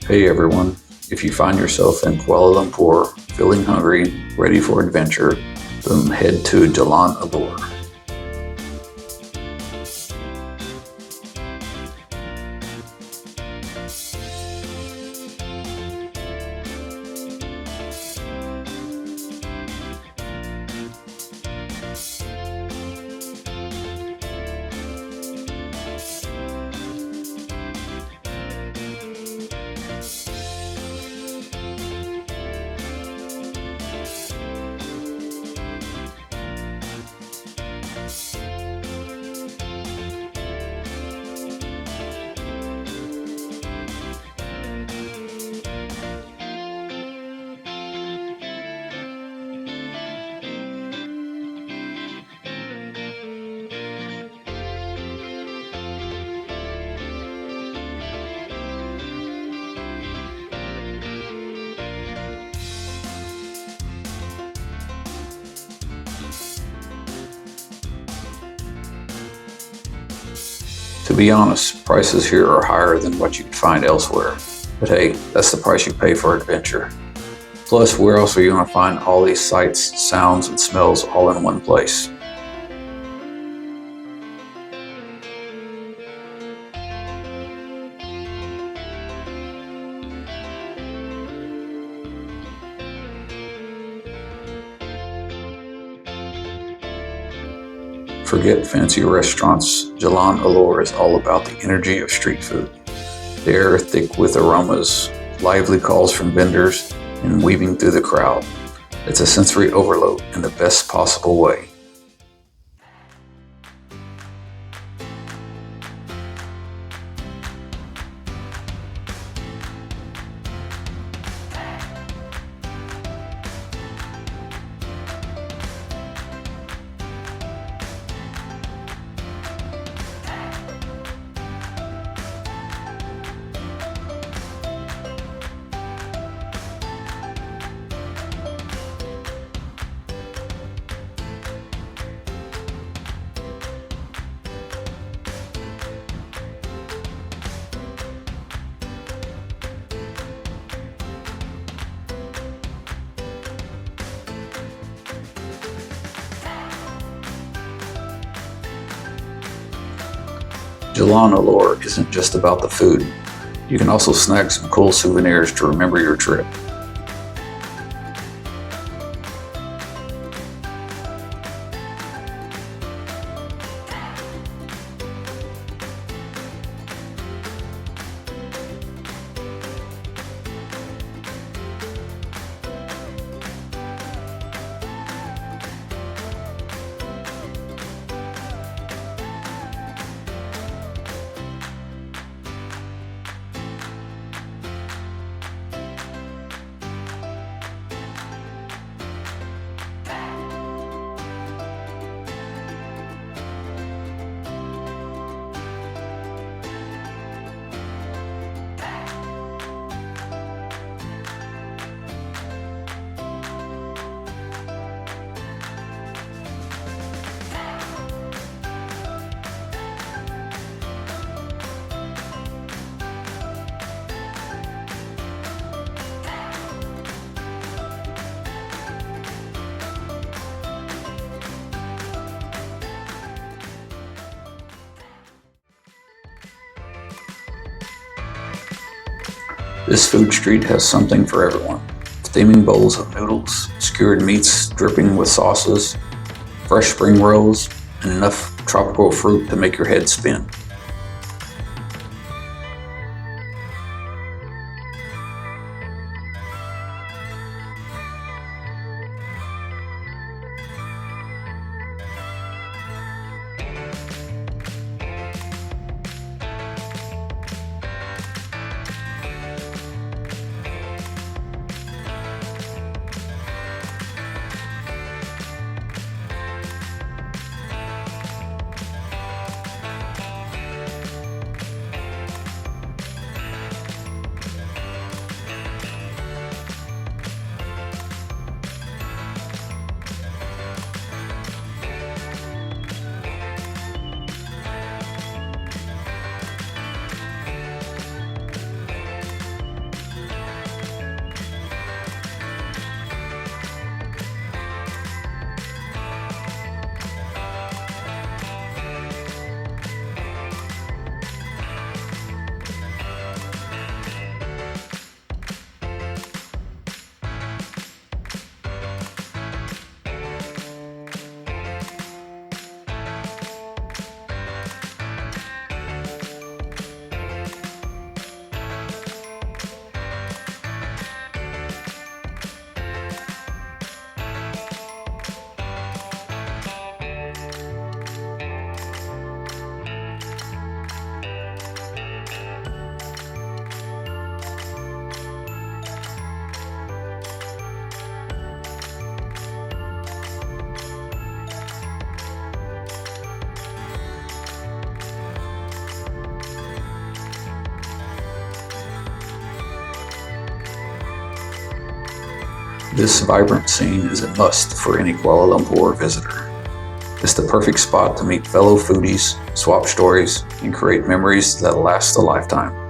Hey everyone, if you find yourself in Kuala Lumpur, feeling hungry, ready for adventure, then head to Jalan Alor. To be honest, prices here are higher than what you'd find elsewhere. But hey, that's the price you pay for adventure. Plus, where else are you going to find all these sights, sounds, and smells all in one place? Forget fancy restaurants, Jalan Alor is all about the energy of street food. The air thick with aromas, lively calls from vendors, and weaving through the crowd. It's a sensory overload in the best possible way. Jalan Alor isn't just about the food. You can also snag some cool souvenirs to remember your trip. This food street has something for everyone. Steaming bowls of noodles, skewered meats dripping with sauces, fresh spring rolls, and enough tropical fruit to make your head spin. This vibrant scene is a must for any Kuala Lumpur visitor. It's the perfect spot to meet fellow foodies, swap stories, and create memories that last a lifetime.